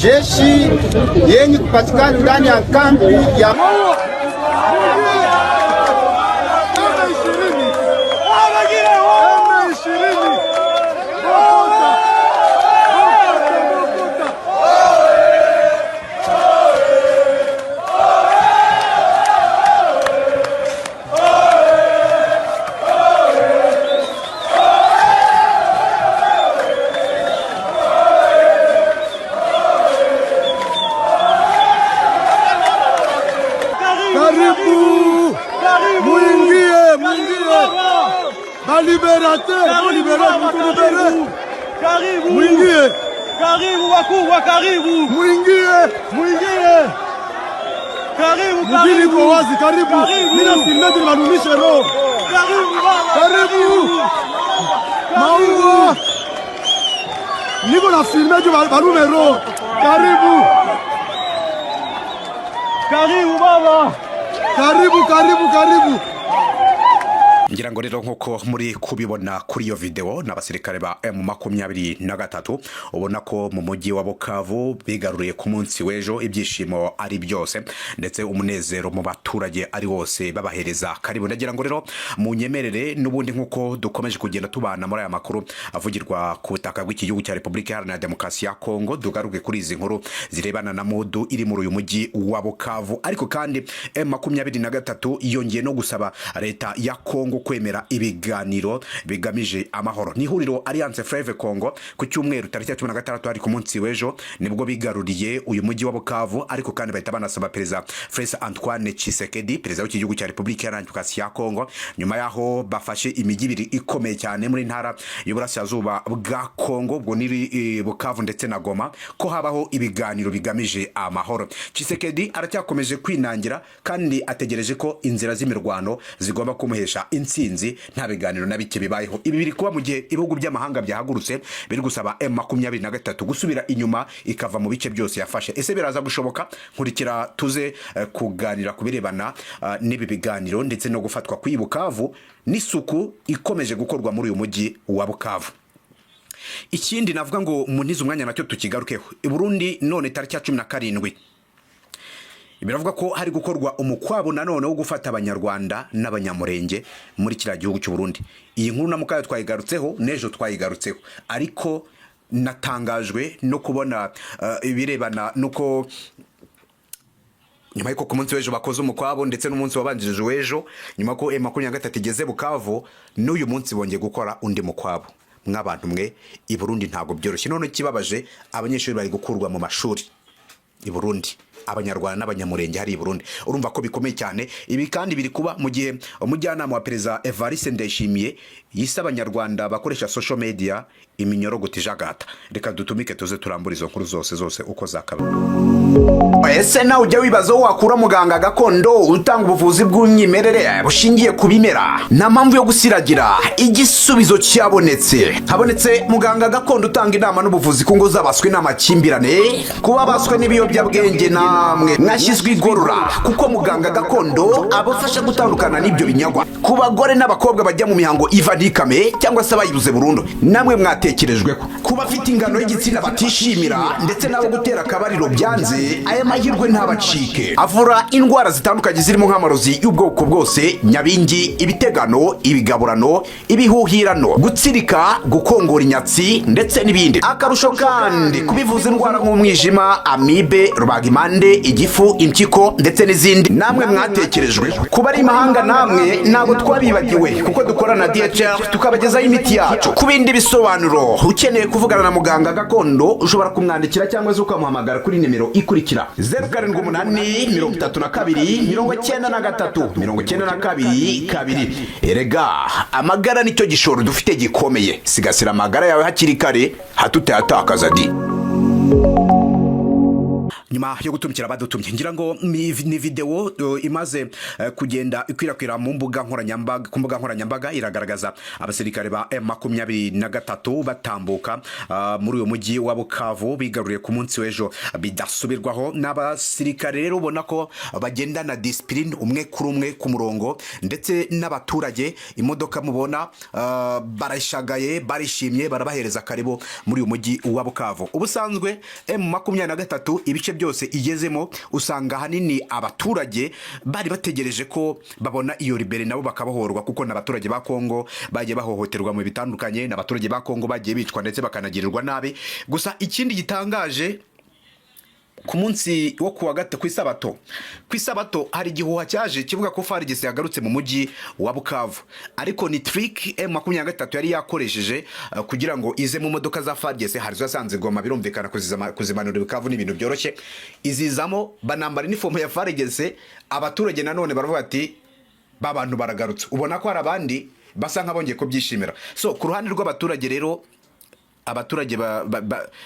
Jeshi yenye kupatikana ndani ya kambi ya libérateur, libéré. Karibu. Karibu wakubwa, karibu. Mwingie. Karibu. Mjini kwa wazi, karibu. Mina filmeti malumishe roho. Karibu. Maua. Niko na filmeti malume roho. Karibu baba. Karibu. ngira ngo rero nkuko muri kubibona kuri iyo video n'abasirikare ba M23 ubona ko mu mujyi wa Bukavu bigaruriye ku munsi w'ejo ibyishimo ari byose ndetse umunezero mu baturage ari wose babahereza karibu. Ndagira ngo rero mu nyemerere n'ubundi nkuko dukomeje kugenda tubana muri aya makuru avugirwa ku butaka bw'iki gihugu cya Repubulika Iharanira Demokarasi ya Kongo, dugaruke kuri izi nkuru zirebana na modu iri muri uyu mujyi wa Bukavu. Ariko kandi M23 yongeye no gusaba leta ya Kongo kwemera ibiganiro bigamije amahoro. Ni huriro Alliance Fleuve Congo ku cyumweru tariki ya 16 ari ku munsi w'ejo nibwo bigaruriye uyu mujyi wa Bukavu, ariko kandi bahita banasaba perezida Félix Antoine Tshisekedi, perezida w'iki gihugu cya Repubulika Iharanira Demokarasi ya Kongo, nyuma yaho bafashe imijyi ibiri ikomeye cyane muri ntara y'Uburasirazuba bwa Kongo bwo niri Bukavu ndetse na Goma, ko habaho ibiganiro bigamije amahoro. Tshisekedi aracyakomeje kwinangira kandi ategereje ko inzira z'imirwano zigomba kumuhesha insinzi nta biganiro na bike bibayeho. Ibi biri kuba mu gihe ibihugu by'amahanga byahagurutse biri gusaba M23 gusubira inyuma ikava mu bice byose yafashe. Ese biraza gushoboka? Nkurikira tuze kuganira kubirebana n'ibi biganiro ndetse no gufatwa ku Bukavu n'isuku ikomeje gukorwa muri uyu mujyi wa Bukavu. Ikindi navuga ngo munize umwanya nacyo tukigarukeho. I Burundi none tariki ya 17 biravuga ko hari gukorwa umukwabo nanone wo gufata abanyarwanda n'abanyamurenge muri kiriya gihugu cy'u Burundi. Iyi nkuru namukayo twayigarutseho nejo twayigarutseho, ariko natangajwe no kubona ibirebana nuko nyuma y'uko ku munsi w'ejo bakoze umukwabo ndetse n'umunsi wabanjirije w'ejo, nyuma ko M23 igeze Bukavu n'uyu munsi bongeye gukora undi mukwabo. Mw'abantu mwe i Burundi ntago byoroshye. None kibabaje abanyeshuri bari gukurwa mu mashuri i Burundi, abanyarwanda n'abanyamurenge hari i Burundi. Urumva ko bikomeye cyane. Ibi kandi biri kuba mu gihe umujyanama wa perezida Evariste Ndayishimiye yise abanyarwanda bakoresha social media iminyorogo tijagata. Reka dutumike tuze turambura izo nkuru zose uko zakaba. Ese nawe ujya wibaza wakura muganga gakondo utanga ubuvuzi bw'umwimerere bushingiye ku bimera nta mpamvu yo gusiragira? Igisubizo cyabonetse. Habonetse muganga gakondo utanga inama n'ubuvuzi ku ngo z'abaswe n'amakimbirane, kuba baswe n'ibiyobyabwenge namwe mwashyizwe igorora, kuko muganga gakondo abafasha gutandukana n'ibyo binyagwa. Ku bagore n'abakobwa bajya mu mihango iva ntikame cyangwa se abayibuze burundu, namwe mwatekerejweho. Ku bafite ingano y'igitsina batishimira ndetse n'abo gutera akabariro byanze, aya mahirwe ntabacike. Avura indwara zitandukanye zirimo nk'amarozi y'ubwoko bwose, nyabingi, ibitegano, ibigaburano, ibihuhirano, gutsirika, gukongora inyatsi ndetse n'ibindi. Akarusho kandi kubivuza indwara nk'umwijima, amibe, rubagimpande, igifu, impyiko ndetse n'izindi, namwe mwatekerejwe. Kuba ari imahanga namwe ntabwo twabibagiwe, kuko dukorana na DHR tukabagezaho imiti yacu. Ku bindi bisobanuro ukeneye kuvugana na muganga gakondo ushobora kumwandikira cyangwa se ukamuhamagara kuri nimero ikurikira 0782 Erega amagara nicyo gishoro dufite gikomeye. Sigasira amagara yawe hakiri kare hatutayatakaza di. nyuma yo gutumikira abadutumye ngira ngo ni video imaze kugenda ikwirakwira mu mbuga nkoranyambaga iragaragaza abasirikare ba M23 batambuka muri uyu mujyi wa Bukavu bigaruriye ku munsi w'ejo bidasubirwaho. N'abasirikare rero ubona ko bagendana discipline umwe kuri umwe ku murongo, ndetse n'abaturage imodoka mubona barashagaye barishimye barabahereza karibo muri uyu mujyi wa Bukavu. Ubusanzwe M23 ibice byose igezemo usanga hanini abaturage bari bategereje ko babona iyo libere nabo bakabohorwa, kuko n'abaturage ba Kongo bagiye bahohoterwa mu bitandukanye, n'abaturage ba Kongo bagiye bicwa ndetse bakanagirirwa nabi. Gusa ikindi gitangaje ku munsi wo kuwa gatatu ku isabato hari igihuha cyaje kivuga ko FARDC yagarutse mu mujyi wa Bukavu, ariko ni trick M23 yari yakoresheje kugira ngo ize mu modoka za FARDC. hari zo yasanze Goma, birumvikana kuzimanura Bukavu ni ibintu byoroshye, izizamo banambara uniform ya FARDC. Abaturage nanone baravuga ati babantu baragarutse, ubona ko hari abandi basa nk'abongeye kubyishimira. So ku ruhande rw'abaturage rero, abaturage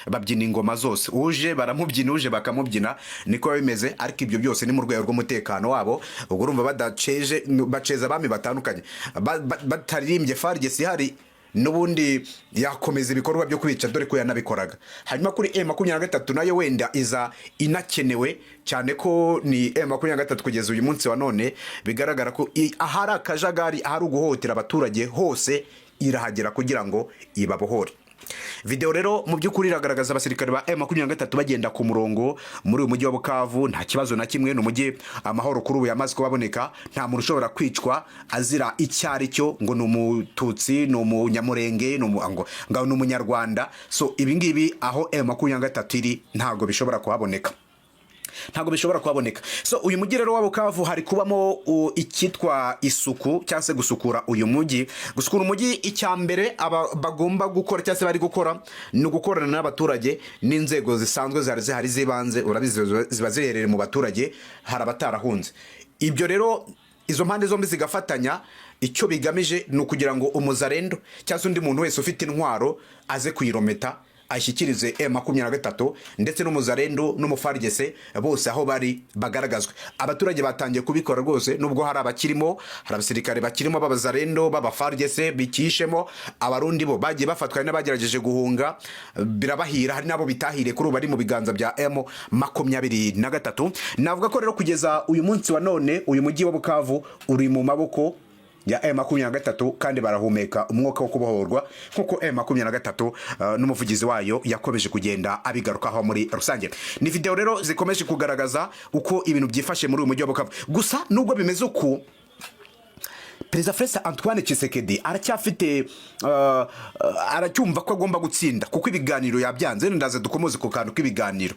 babyina ingoma zose, uje baramubyina uje bakamubyina, niko bimeze. Ariko ibyo byose ni mu rwego rw'umutekano wabo, ubwo urumva baceza abami batandukanye, bataririmbye FARDC hari n'ubundi yakomeza ibikorwa byo kwica, dore ko yanabikoraga. Hanyuma kuri M23 nayo wenda iza inakenewe cyane, ko ni M23 kugeza uyu munsi wa none bigaragara ko ahari akajagari, ahari uguhotera abaturage hose irahagera kugira ngo ibabohore. Video rero mu by'ukuri iragaragaza abasirikare ba M23 bagenda ku murongo muri uyu mujyi wa Bukavu, nta kibazo na kimwe. Ni umujyi amahoro kuri ubu yamaze kubaboneka, nta muntu ushobora kwicwa azira icyari cyo ngo ni umututsi, ni umunyamurenge, ngo ni umunyarwanda. So ibi ngibi aho M23 iri ntago bishobora kuhaboneka. So uyu mujyi rero wa Bukavu hari kubamo ikitwa isuku cyangwa se gusukura uyu mujyi. Gusukura umujyi, icyambere bagomba gukora cyangwa se bari gukora ni ugukorana n'abaturage n'inzego zisanzwe zihari zibanze. Urabizi ziba ziherereye mu baturage, hari abatarahunze. Ibyo rero izo mpande zombi zigafatanya, icyo bigamije ni ukugira ngo umuzarendo cyangwa se undi muntu wese ufite intwaro aze kuyirometa ashyikirize M23, ndetse n'umuzarendo n'umufarigese bose aho bari bagaragazwe. Abaturage batangiye kubikora rwose, nubwo hari abakirimo, hari abasirikare bakirimo b'abazarendo b'abafarigese bikishemo. Abarundi bo bagiye bafatwa n'abagerageje guhunga birabahira, hari nabo bitahire kuri bari mu biganza bya M23. Navuga ko rero kugeza uyu munsi wa none uyu mujyi wa Bukavu uri mu maboko ya M23 kandi barahumeka umwuka wo kubohorwa, nkuko M23 n'umuvugizi wayo yakomeje kugenda abigarukaho muri rusange. Ni video rero zikomeje kugaragaza uko ibintu byifashe muri uyu mujyi wa Bukavu. Gusa nubwo bimeze uko, Perezida Felix Antoine Tshisekedi aracyafite aracyumva ko agomba gutsinda, kuko ibiganiro yabyanze. Ndaza dukomoze ku kantu k'ibiganiro.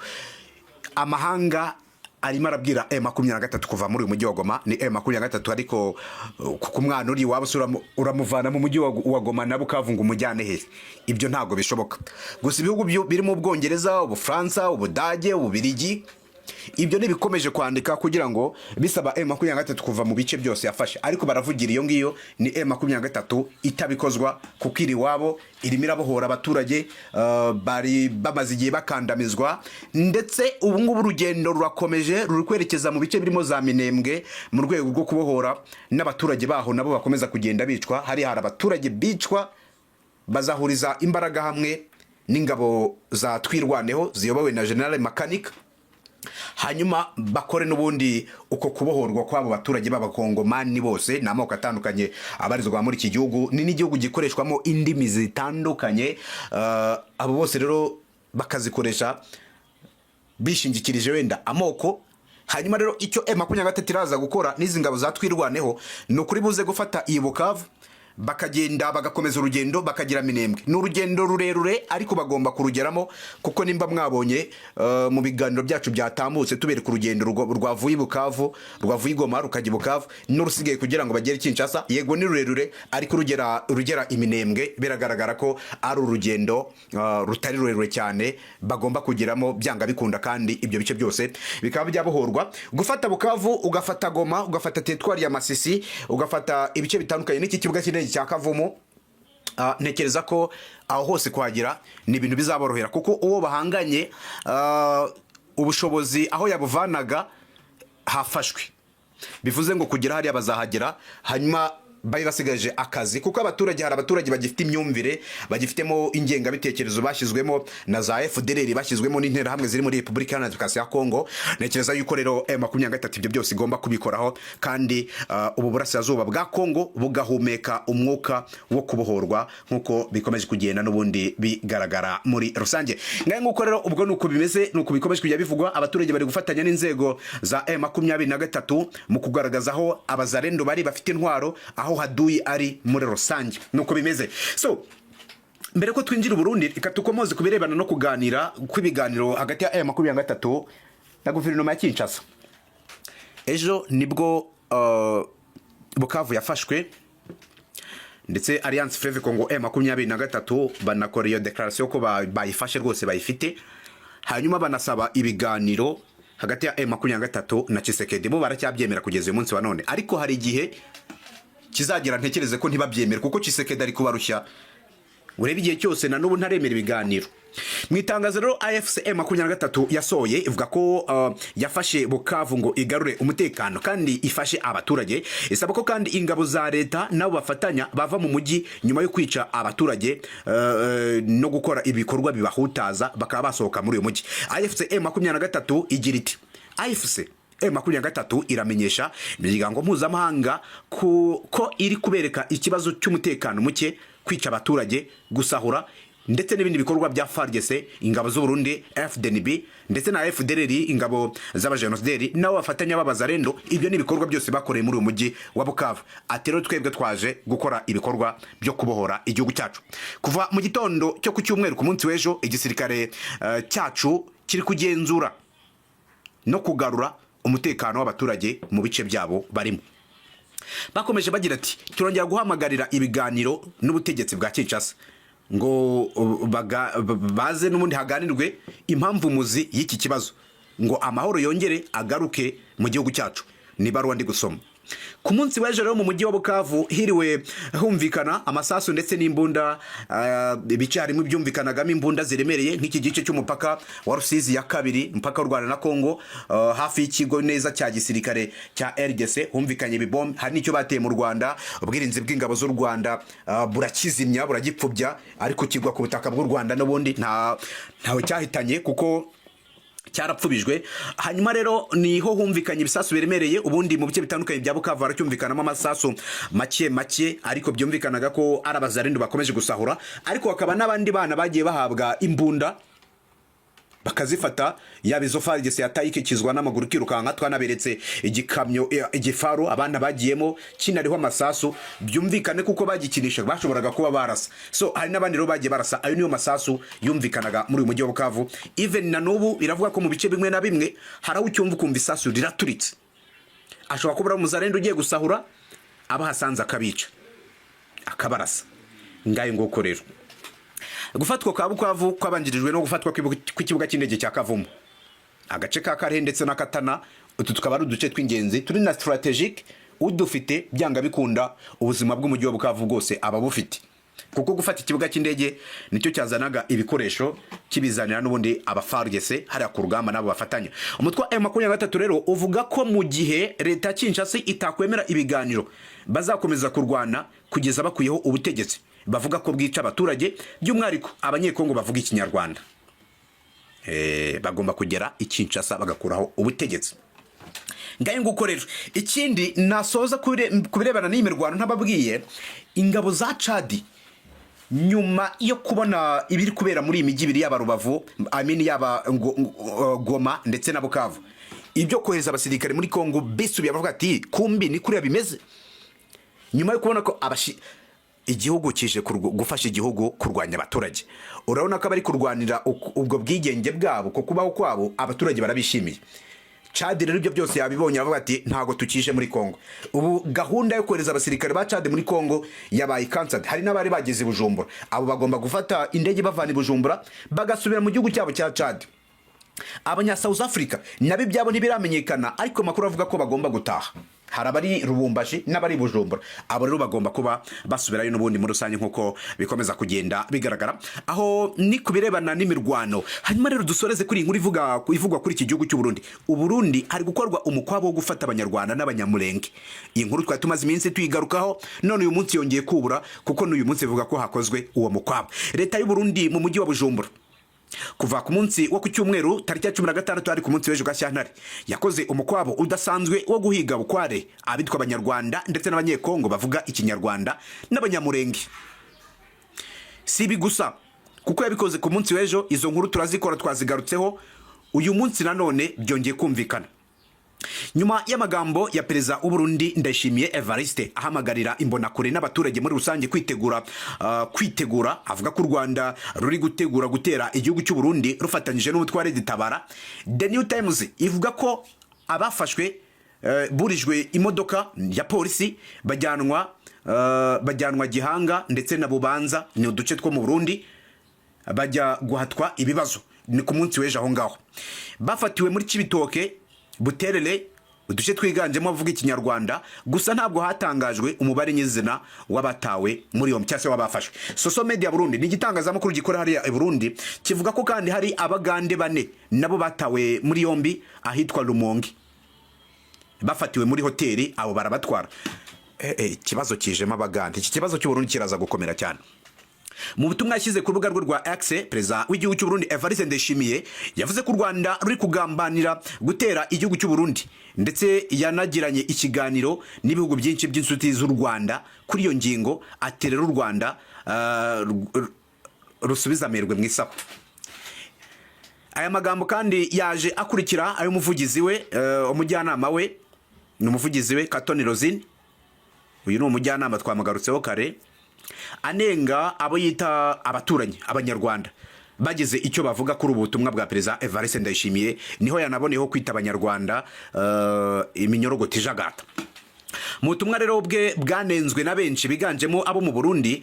Amahanga arimo arabwira M23 kuva muri uyu mujyi wa Goma. Ni M23 ariko ku mwana uri waba uramuvana mu mujyi wa Goma na Bukavu ngo umujyane he? Ibyo ntago bishoboka. Gusa ibihugu birimo Ubwongereza, Ubufaransa, Ubudage, Ububirigi, ibyo nibikomeje kwandika kugira ngo bisaba M23 kuva mu bice byose yafashe. Ariko baravugira iyo ngiyo ni M23 itabikozwa, kuko iri wabo irimo irabohora abaturage bari bamaze igihe bakandamizwa. Ndetse ubu ngubu urugendo rurakomeje, ruri kwerekeza mu bice birimo za Minembwe mu rwego rwo kubohora n'abaturage baho nabo bakomeza kugenda bicwa. Hari abaturage bicwa, bazahuriza imbaraga hamwe n'ingabo za Twirwaneho ziyobowe na General Makanika, hanyuma bakore n'ubundi uko kubohorwa kw'abo baturage b'abakongomani bose n'amoko atandukanye abarizwa muri iki gihugu. Ni n'igihugu gikoreshwamo indimi zitandukanye, abo bose rero bakazikoresha bishingikirije wenda amoko. Hanyuma rero icyo M23 iraza gukora n'izi ngabo za Twirwaneho ni ukuri buze gufata iyi Bukavu, bakagenda bagakomeza urugendo bakagira Minembwe. Ni urugendo rurerure ariko bagomba kurugeramo, kuko nimba mwabonye mu biganiro byacu byatambutse tubereka urugendo rwavuye Bukavu, rwavuye Goma rukajya Bukavu, n'urusigaye kugira ngo bagere Kinshasa. Yego ni rurerure ariko rugera Iminembwe biragaragara ko ari urugendo rutari rurerure cyane bagomba kugeramo byanga bikunda, kandi ibyo bice byose bikaba byabohorwa. Gufata Bukavu, ugafata Goma, ugafata Teritwari ya Masisi, ugafata ibice bitandukanye n'iki kibuga cy'indege cya Kavumu, ntekereza ko aho hose kuhagira ni ibintu bizaborohera, kuko uwo bahanganye ubushobozi aho yabuvanaga hafashwe, bivuze ngo kugera hariya bazahagera, hanyuma bari basigaje akazi, kuko abaturage, hari abaturage bagifite imyumvire, bagifitemo ingengabitekerezo bashyizwemo na za FDLR, bashyizwemo n'interahamwe ziri muri Repubulika Iharanira Demokarasi ya Kongo. Ntekereza yuko rero M23 ibyo byose igomba kubikoraho, kandi ubu burasirazuba bwa Kongo bugahumeka umwuka wo kubohorwa nk'uko bikomeje kugenda n'ubundi bigaragara muri rusange. Ngaye nk'uko rero ubwo nuko bimeze, nuko bikomeje kujya bivugwa. Abaturage bari gufatanya n'inzego za M23 mu kugaragaza aho abazarendo bari bafite intwaro, aho haduyi ari muri rusange. Nuko bimeze. So mbere ko twinjira Burundi, reka tukomoze kubirebana no kuganira kw'ibiganiro hagati ya M23 na guverinoma ya Kinshasa. Ejo nibwo Bukavu yafashwe, ndetse Alliance Fleuve Congo M23 banakora iyo declaration ko bayifashe rwose bayifite, hanyuma banasaba ibiganiro hagati ya M23 na Tshisekedi. Bo baracyabyemera kugeza uyu munsi wa none, ariko hari igihe kizagira ntekereze ko ntibabyemera, kuko Tshisekedi ari kubarushya. Urebe igihe cyose na n'ubu ntaremera ibiganiro. Mu itangazo rero AFC M23 yasohoye ivuga ko yafashe Bukavu ngo igarure umutekano kandi ifashe abaturage. Isaba ko kandi ingabo za leta nabo bafatanya bava mu mujyi nyuma yo kwica abaturage no gukora ibikorwa bibahutaza, bakaba basohoka muri uyu mujyi. AFC M23 igira iti, AFC M23 iramenyesha imiryango mpuzamahanga ko iri kubereka ikibazo cy'umutekano muke, kwica abaturage, gusahura ndetse n'ibindi bikorwa bya FARDC, ingabo z'u Burundi, FDNB ndetse na FDLR, ingabo z'abajenosideri nabo bafatanya b'abazarendo. Ibyo ni ibikorwa byose bakoreye muri uyu mujyi wa Bukavu. Ati rero twebwe twaje gukora ibikorwa byo kubohora igihugu cyacu. Kuva mu gitondo cyo ku cyumweru ku munsi w'ejo, igisirikare cyacu kiri kugenzura no kugarura umutekano w'abaturage mu bice byabo barimo. Bakomeje bagira ati, turongera guhamagarira ibiganiro n'ubutegetsi bwa Kinshasa ngo baze n'ubundi haganirwe impamvu muzi y'iki kibazo, ngo amahoro yongere agaruke mu gihugu cyacu. Ni baruwa ndi gusoma. Ku munsi w'ejo rero mu mujyi wa Bukavu hiriwe humvikana amasasu ndetse n'imbunda, bice harimo byumvikanagamo imbunda ziremereye nk'iki gice cy'umupaka wa Rusizi ya kabiri, mpaka w'u Rwanda na Kongo, hafi y'ikigo neza cya gisirikare cya RDC. Humvikanye ibibombe, hari n'icyo bateye mu Rwanda. Ubwirinzi bw'ingabo z'u Rwanda burakizimya, buragipfubya, ariko kigwa ku butaka bw'u Rwanda n'ubundi ntawe cyahitanye kuko cyarapfubijwe. Hanyuma rero niho humvikanye ibisasu biremereye. Ubundi mu bice bitandukanye bya Bukavu haracyumvikanamo amasasu make, ariko byumvikanaga ko ari abazarendo bakomeje gusahura. Ariko hakaba n'abandi bana bagiye bahabwa imbunda bakazifata, yaba izo FARDC yatayikikizwa n'amaguru kirukanka. Twanaberetse igikamyo, igifaro abana bagiyemo kinariho amasasu, byumvikane kuko bagikinisha bashoboraga kuba barasa. So hari n'abandi rero bagiye barasa. Ayo niyo masasu yumvikanaga muri uyu mujyi wa Bukavu. Even na n'ubu biravuga ko mu bice bimwe na bimwe haraho ucyumva kumva isasu riraturitse. Ashobora kuba umuzarendo ugiye gusahura, abahasanze akabica akabarasa. Ngaye ngoko rero gufatwa kwa Bukavu kwabanjirijwe no gufatwa kw'ikibuga cy'indege cya Kavumu, agace ka Karehe ndetse na Katana. Utu tukaba ari uduce tw'ingenzi turi na strategic, udufite byanga bikunda ubuzima bw'umujyi wa Bukavu bwose aba bufite, kuko gufata ikibuga cy'indege nicyo cyazanaga ibikoresho kibizanira n'ubundi abafargese hariya ku rugamba nabo bafatanya. Umutwe wa M23 rero uvuga ko mu gihe leta Kinshasa itakwemera ibiganiro bazakomeza kurwana kugeza bakuyeho ubutegetsi. Bavuga ko bwica abaturage, by'umwariko abanyekongo bavuga ikinyarwanda. Bagomba kugera Kinshasa bagakuraho ubutegetsi. Ngaye nguko rero ikindi nasoza kubirebana n'imirwano ntababwiye, ingabo za Chad nyuma yo kubona ibiri kubera muri imijyi ibiri yaba Rubavu, yaba Goma ndetse na Bukavu, ibyo kohereza abasirikare muri Kongo bisubiye bavuga ati kumbi ni kuriya bimeze. Nyuma yo kubona ko igihugu kije gufasha igihugu kurwanya abaturage, urabona ko bari kurwanira ubwo bwigenge bwabo ko kubaho kwabo, abaturage barabishimiye. Chad rero ibyo byose yabibonye avuga ati ntago tukije muri Kongo. Ubu gahunda yo kohereza abasirikare ba Chad muri Kongo yabaye cancelled. Hari n'abari bageze Bujumbura, abo bagomba gufata indege bavana Bujumbura bagasubira mu gihugu cyabo cya Chad. Abanya South Africa nabi byabo ntibiramenyekana, ariko makuru avuga ko bagomba gutaha. hari abari Lubumbashi n'abari Bujumbura, abo rero bagomba kuba basubirayo n'ubundi muri rusange nk'uko bikomeza kugenda bigaragara aho ni kubirebana n'imirwano. Hanyuma rero dusoreze kuri inkuru ivugwa kuri iki gihugu cy'u Burundi. Uburundi hari gukorwa umukwabo wo gufata abanyarwanda n'abanyamurenge. Iyi nkuru twari tumaze iminsi tuyigarukaho, none uyu munsi yongeye kubura kuko n'uyu munsi bivuga ko hakozwe uwo mukwabo. Leta y'u Burundi mu mujyi wa Bujumbura kuva ku munsi wo ku cyumweru tariki ya 16 ari ku munsi w'ejo Gashyantare yakoze umukwabo udasanzwe wo guhiga bukware abitwa abanyarwanda ndetse n'abanyekongo bavuga ikinyarwanda n'abanyamurenge. Si ibi gusa kuko yabikoze ku munsi w'ejo, izo nkuru turazikora twazigarutseho, uyu munsi nanone byongeye kumvikana nyuma y'amagambo ya perezida w'u Burundi Ndayishimiye Evariste ahamagarira imbonakure n'abaturage muri rusange kwitegura avuga ko u Rwanda ruri gutegura gutera igihugu cy'u Burundi rufatanyije n'ubutware ditabara. The New Times ivuga ko abafashwe burijwe imodoka ya polisi bajyanwa Gihanga ndetse na Bubanza, ni uduce two mu Burundi, bajya guhatwa ibibazo. Ni ku munsi w'ejo aho ngaho bafatiwe muri Cibitoke, Buterere, uduce twiganjemo avuga ikinyarwanda, gusa ntabwo hatangajwe umubare nyizina w'abatawe muri iyo cyase wabafashwe. Social Media Burundi ni igitangazamakuru gikora hariya i Burundi kivuga ko kandi hari abagande 4 nabo batawe muri yombi ahitwa Rumonge, bafatiwe muri hoteli, abo barabatwara. Ikibazo kijemo abagande, iki kibazo cy'u Burundi kiraza gukomera cyane. Mu butumwa yashyize ku rubuga rwe rwa X, perezida w'igihugu cy'u Burundi Evariste Ndayishimiye yavuze ko u Rwanda ruri kugambanira gutera igihugu cy'u Burundi, ndetse yanagiranye ikiganiro n'ibihugu byinshi by'insuti z'u Rwanda kuri iyo ngingo, aterera u Rwanda rusubiza amerwe mu isako. Aya magambo kandi yaje akurikira ayo muvugizi we, umujyanama we, ni umuvugizi we Katoni Rosine, uyu ni umujyanama twamagarutseho kare, anenga abo yita abaturanyi abanyarwanda bagize icyo bavuga kuri ubutumwa bwa perezida Evariste Ndayishimiye. Niho yanaboneyeho kwita abanyarwanda iminyorogoto ijagata. Mu butumwa rero bwe bwanenzwe na benshi biganjemo abo mu Burundi,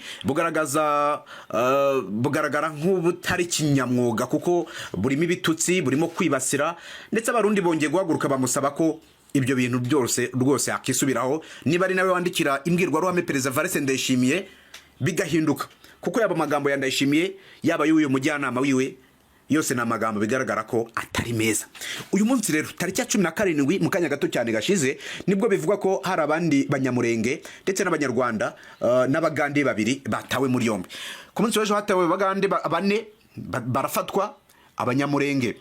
bugaragara nk'ubutari kinyamwuga kuko burimo ibitutsi, burimo kwibasira, ndetse abarundi bongeye guhaguruka bamusaba ko ibyo bintu byose rwose akisubiraho, niba ari nawe wandikira imbwirwaruhame perezida Evariste Ndayishimiye bigahinduka, kuko yaba amagambo ya Ndayishimiye yaba y'uyu mujyanama wiwe yose ni amagambo bigaragara ko atari meza. Uyu munsi rero tariki ya 17 mu kanya gato cyane gashize nibwo bivugwa ko hari abandi banyamurenge ndetse n'abanyarwanda n'abagande 2 batawe muri yombi. Ku munsi w'ejo hatawe abagande 4 barafatwa, abanyamurenge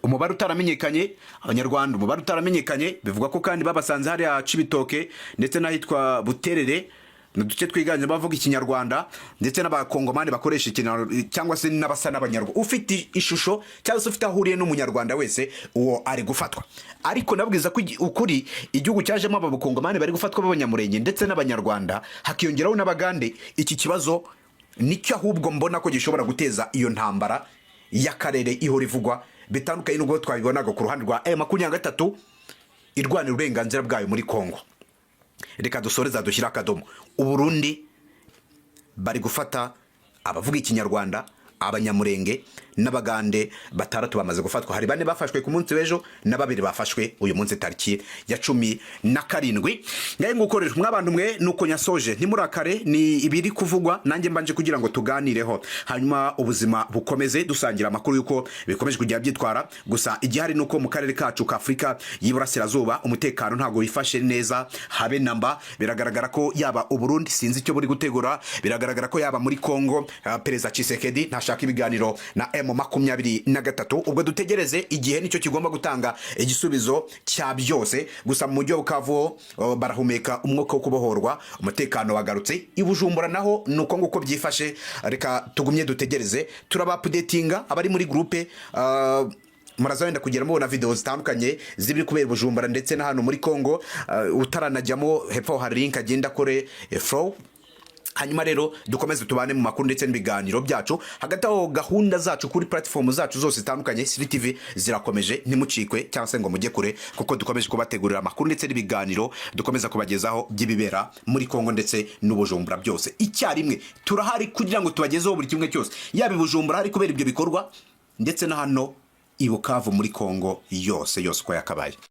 umubare utaramenyekanye, abanyarwanda umubare utaramenyekanye. Bivugwa ko kandi babasanze hari ya Cibitoke ndetse n'ahitwa Buterere, n'uduce twiganje bavuga ikinyarwanda, ndetse n'abakongomani bakoresha cyangwa se n'abasa n'abanyarwanda. Ufite ishusho cyangwa se ufite ahuriye n'umunyarwanda wese uwo ari gufatwa. Ariko nabwiza ko ukuri igihugu cyajemo abakongomani bari gufatwa b'abanyamurenge ndetse n'abanyarwanda, hakiyongeraho n'abagande. Iki kibazo nicyo ahubwo mbona ko gishobora guteza iyo ntambara y'akarere ihora ivugwa, bitandukanye n'ubwo twabibonaga ku ruhande rwa M23 irwanira uburenganzira bwayo muri Kongo. Reka dusoreza dushyira akadomo. Uburundi bari gufata abavuga ikinyarwanda, abanyamurenge n'abagande 6 bamaze gufatwa. Hari 4 bafashwe ku munsi w'ejo na 2 bafashwe uyu munsi tariki ya 17. Ngaye ngukorera mwabantu mwe nuko nyasoje ntimurakare, ni ibiri kuvugwa nanjye mbanje kugira ngo tuganireho, hanyuma ubuzima bukomeze dusangira amakuru yuko bikomeje kujya byitwara. Gusa igihari nuko mu karere kacu ka Afrika y'Iburasirazuba umutekano ntago wifashe neza habe namba. Biragaragara ko yaba Uburundi sinzi icyo buri gutegura, biragaragara ko yaba muri Kongo perezida Tshisekedi ntashaka ibiganiro na M23. Ubwo dutegereze igihe nicyo kigomba gutanga igisubizo cya byose. Gusa mu mujyi wa Bukavu barahumeka umwuka wo kubohorwa, umutekano wagarutse. I Bujumbura naho nuko nguko byifashe. Reka tugumye dutegereze, turaba updatinga abari muri groupe. Murazawenda kugera mubona video zitandukanye zibiri kubera Bujumbura ndetse na hano muri Kongo. Utaranajyamo hepfo hari link agenda kore flow. Hanyuma rero dukomeze tubane mu makuru ndetse n'ibiganiro byacu. Hagati aho gahunda zacu kuri platform zacu zose zitandukanye Siri TV zirakomeje, ntimucikwe cyangwa se ngo mujye kure, kuko dukomeje kubategurira amakuru ndetse n'ibiganiro dukomeza kubagezaho by'ibibera muri Kongo ndetse n'Ubujumbura byose icyarimwe. Turahari kugira ngo tubagezeho buri kimwe cyose, yaba i Bujumbura hari kubera ibyo bikorwa ndetse na hano i Bukavu muri Kongo yose uko yakabaye.